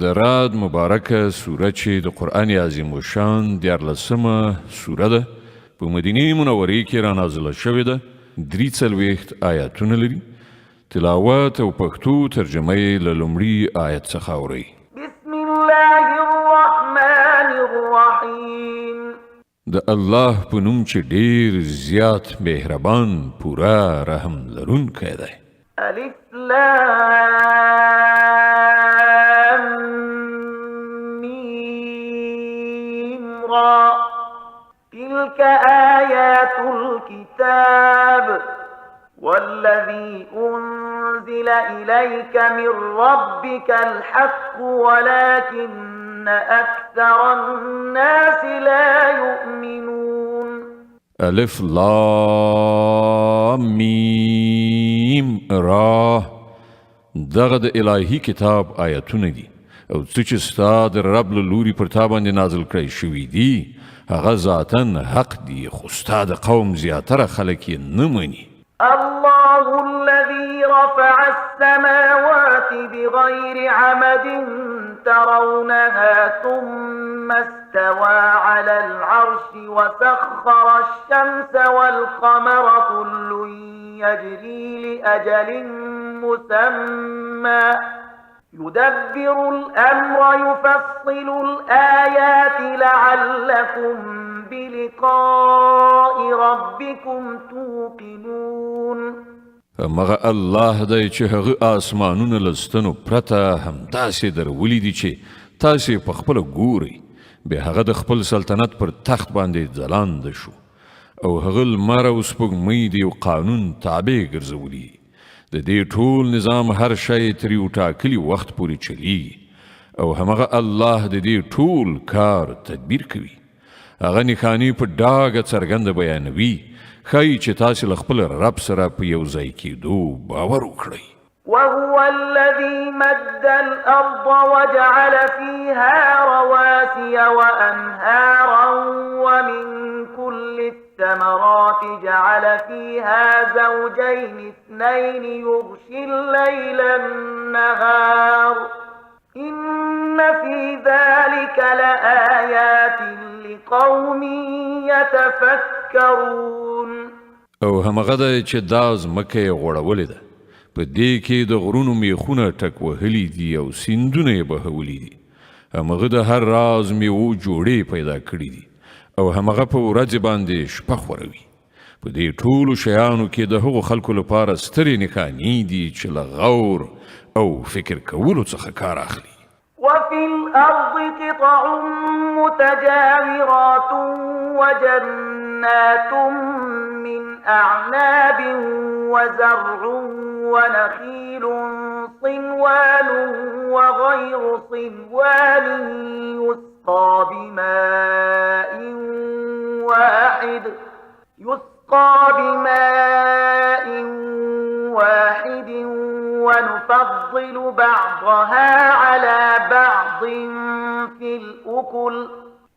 د راد مبارکه سوره چې د قرآن عظیم الشان 14مه سوره ده په مدینه منورې کې را نازله شوې ده. 43 آیاتونه لري. تلاوت او پښتو ترجمه یې له لومړي آیت څخه اورئ. بسم الله الرحمن الرحیم. د الله په نوم چې ډیر زیات مهربان پورا رحم لرونکی دی. الف لام میم را تلك آیات الكتاب والذي أنزل إليك من ربك الحق ولكن أكثر الناس لا يؤمنون. الف لام میم را دغه د الهی کتاب آیتونه دي او څه چې ستا د رب له لوري پر تا باندې نازل کړی شوي دي هغه ذاتاً حق دي خو ستا د قوم زیاتره خلک یې نه مني. الله الذي رفع السماوات بغير عمد ترونها ثم استوى على العرش وسخر الشمس والقمر كل يجري لأجل مسمى يدبر الأمر يفصل الآيات لعلكم بلقاء ربكم توقنون. مغه الله دی چې هغه آسمانونه لستنو پرته همداسې درولي دي چې تاسې په خپله ګورئ. بیا هغه د خپل سلطنت پر تخت باندې ځلانده شو او هغه لمر او سپوږمۍ د یو قانون تابع ګرځولي. د دې ټول نظام هر شی تر یو ټاکلي وخت پورې چلیږي او همغه الله د دې ټول کار تدبیر کوي. هغه نښانې په ډاګه څرګنده بیانوي ښایي چې تاسې له خپل رب سره په یو ځای کېدو باور وکړئ. وهو الذي مد الأرض وجعل فيها رواسي وأنهارا ومن كل الثمرات جعل فيها زوجين اثنين يغشي الليل النهار إن في ذلك لآيات لقوم يتفكرون. او همغه دی چې دا ځمکه یې غوړولې ده. په دې کې د غرونو میخونه ټک وهلي دي او سیندونه یې بهولي دي. همغه د هر راز میوو جوړې پیدا کړي دي او همغه په ورځې باندې شپه خوروي. په دې ټولو شیانو کې د هغو خلکو لپاره سترې نښانې دي چې له غور او فکر کولو څخه کار اخلي. وفي الأرض قطع متجاورات وجنات من أعناب وزرع ونخيل صنوان وغير صنوان يسقى بماء واحد ونفضل بعضها على بعض في الأكل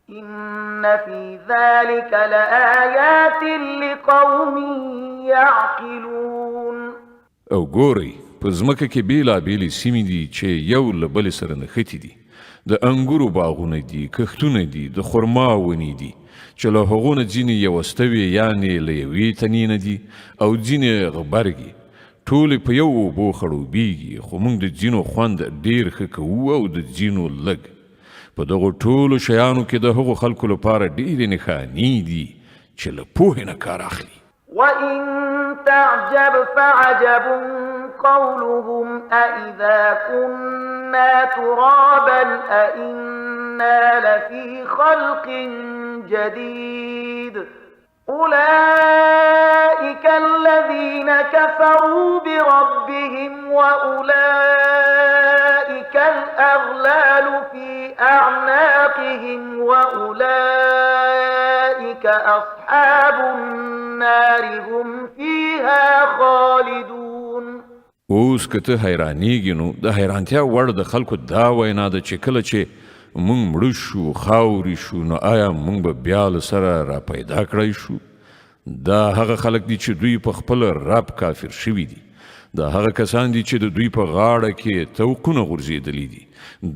إن في ذلك لآيات لقوم يعقلون. او ګورئ په ځمکه کې بیلابیلې سیمې دي چې یو له بلې سره نښتي دي. د انګورو باغونه دي، کښتونه دي، د خرما ونې دي چې له هغو نه ځینې یوستوي یعنې له یوې تنې نه دي او ځینې غبرګي. ټولې په یو اوبو خړوبېږي خو موږ د ځینو خوند ډېر ښه کوو او د ځینو لږ. په دغو ټولو شیانو کې د هغو خلکو لپاره ډېرې نښانې دي چې له پوهې نه کار اخلي. وإن تعجب فعجب قولهم أإذا كنا ترابا أإنا لفي خلق جديد أولئك الذين كفروا بربهم وأولئك الأغلال في أعناقهم وأولئك أصحاب النار هم فيها خالدون. اوس که ته حیرانیږي نو د حیرانتیا وړ د خلکو دا وینا ده چې کله چې موږ مړه شو خاورې شو نو آیا موږ به بیا له سره را پیدا کړی شو؟ دا هغه خلک دي چې دوی په خپل رب کافر شوي دي. دا هغه کسان دي چې د دوی په غاړه کې توقونه غورځېدلي دي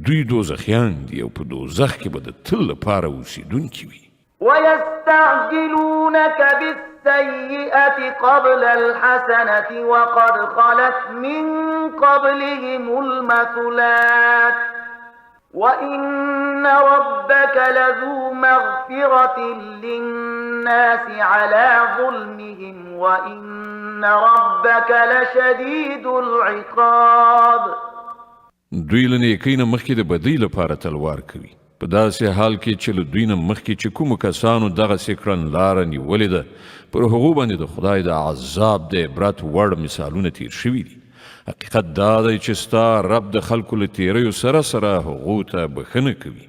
دوی دوزخیان دي او په دوزخ کې به د تل لپاره اوسېدونکي وي ويستعجلونك بالسيئة قبل الحسنة وقد خلت من قبلهم المثلات وإن ربك لذو مغفرة للناس على ظلمهم وإن ربك لشديد العقاب دوی له نیکۍ نه مخکې د بدۍ لپاره تلوار کوي په داسې حال کې چې له دوی نه مخکې چې کومو کسانو دغسې کړنلاره نیولې ده پر هغو باندې د خدای د عذاب د عبرت وړ مثالونه تیر شوي دي حقیقت دا دی چې ستا رب د خلکو له تیریو سره سره هغو ته بښنه کوي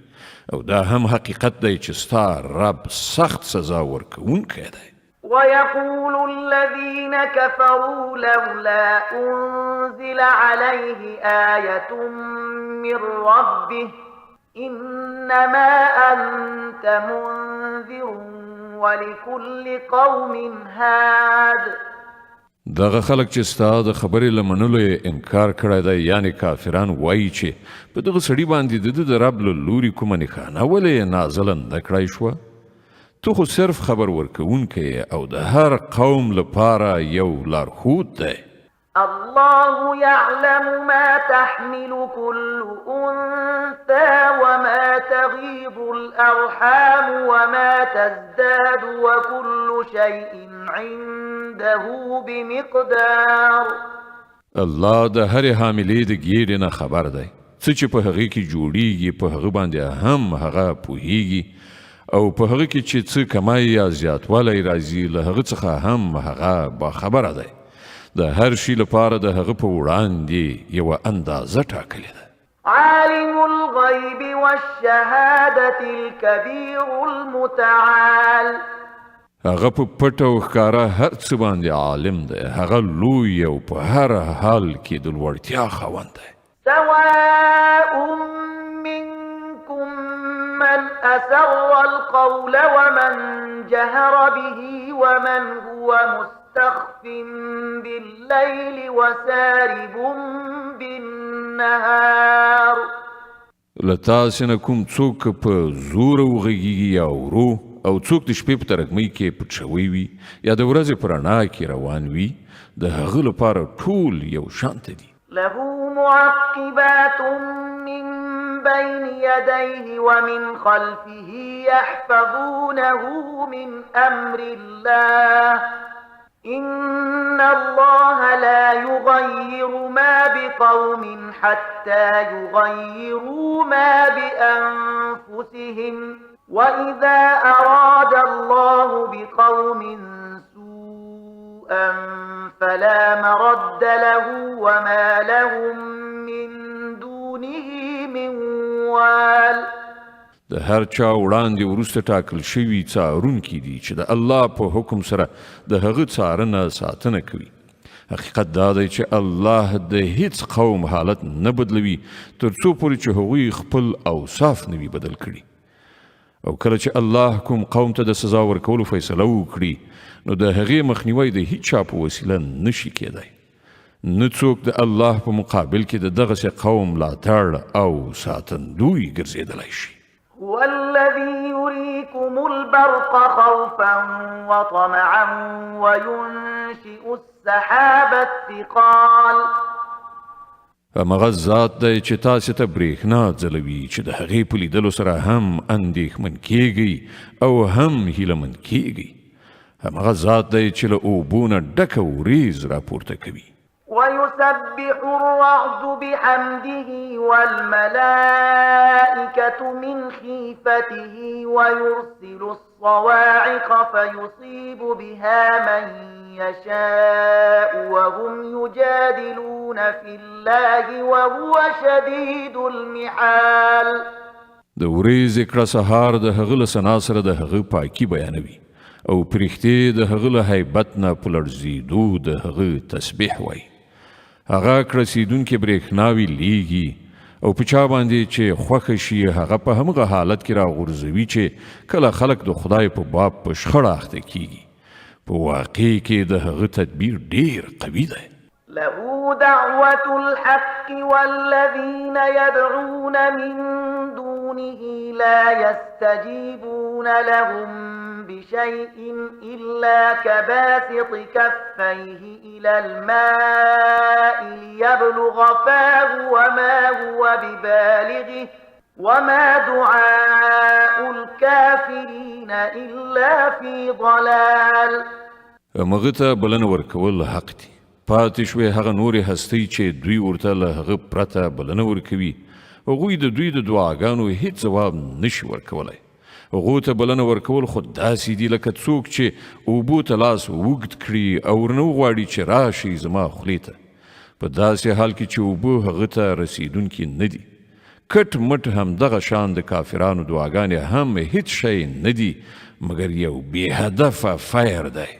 او دا هم حقیقت دی چې ستا رب سخت سزا ورکوونکی دی ويقول الذين كفروا لولا أنزل عليه آية من ربه إنما أنت منذر ولكل قوم هاد دغه خلک چې ستا د خبرې له منلو یې انکار کړی دی یعنی کافران وایي چې په دغه سړي باندې د رب له لوري کومه نښانه ولې نازله نه کړی شوه تو خو صرف خبر ورکوونکی او د هر قوم لپاره یو لارښود دی الله يعلم ما تحمل كل أنثى وما تغيض الأرحام وما تزداد وكل شيء عنده بمقدار الله د هرې حاملې د ګیډې نه خبر دی څه چې په هغې کې جوړیږي په هغه باندې هم هغه پوهیږي او په هغه کې چې څه کمای یا زیاتوالی راځي له هغه څخه هم هغه باخبره دی د هر شي لپاره د هغه په وړاندې یوه اندازه ټاکلې ده عالم الغیب والشهادة الكبير المتعال هغه په پټ او ښکاره هر څه باندې عالم دی هغه لوی او په هر حال کې د لوړتیا خاوند دی سواء منكم من أسر القول ومن جهر به ومن هو مستخف بالليل وسارب بالنهار لتاسې نه کوم څوک په زوره وغږیږي یا ورو او څوک د شپې په ترږمۍ کې پټ شوی وي یا د ورځې په رڼا کې روان وي د هغه لپاره ټول یو شانته دي له معقبات من بين يديه ومن خلفه يحفظونه من أمر الله إن الله لا يغير ما بقوم حتى يغيروا ما بأنفسهم وإذا أراد الله بقوم سوءا فلا مرد له وما لهم من دونه من وال د هر چا وړاندې وروسته ټاکل شوي څارونکي دي چې د الله په حکم سره د هغه څارنه ساتنه کوي حقیقت دا دی چې الله د هیڅ قوم حالت نه بدلوي تر څو پورې چې هغوی خپل اوصاف نه وي بدل کړي او کله چې الله کوم قوم ته د سزا ورکولو فیصله وکړي نو د هغې مخنیوی د هیڅ چا په وسیله نشي کېدی نه څوک د الله په مقابل کې د دغسې قوم ملاتړ او ساتندوی ګرځېدلی شي هو الذي يريكم البرق خوفا وطمعا وينشئ السحاب الثقال همغه ذات دی چې تاسې ته برېښنا ځلوي چې د هغې په لیدلو سره هم اندېښمن کیږئ او هم هیلهمن کیږئ همغه ذات دی چې له اوبو نه ډکه وریځ راپورته کوي ويسبح الرعد بحمده والملائكة من خيفته ويرسل الصواعق فيصيب بها من يشاء وهم يجادلون في الله وهو شديد المحال د ورېځې کړه سهار د هغه له ثنا سره د هغه پاکي بیانوي او پرښتې د هغه له هیبت نه په لړزېدو د هغه تسبیح وایي هغه کړسیدونکې برېښناوي لیږي او په چا باندې چې خوښه شي هغه په همغه حالت کې راغورځوي چې کله خلک د خدای په باب په شخړه اخته کیږي په واقع کې د هغه تدبیر ډیر قوي دی له دعوة الحق والذين يدعون من دونه لا يستجيبون لهم بشيء إلا كباسط كفيه إلى الماء ليبلغ فاه وما هو ببالغه وما دعاء الكافرين إلا في ضلال. مغه ته بلنه ورکول حق دي. پاتې شوې هغه نورې هستۍ چې دوی ورته له هغه پرته بلنه ورکوي، هغوی د دوی د دعاګانو هیڅ ځواب نشي ورکولی. هغو ته بلنه ورکول خو داسې دي لکه څوک چې اوبو ته لاس اوږد کړي او ورنه وغواړي چې راشي زما خولې ته، په داسې حال کې چې اوبه هغه ته رسیدونکي نه دي. کټ مټ همدغه شان د کافرانو دعاګانې هم هیڅ شی نه دي مګر یو بې هدفه فیر دی.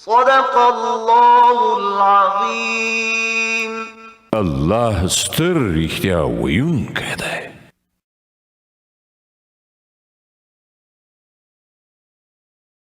صدق الله العظيم. الله ستر رښتیا ویونکی دی.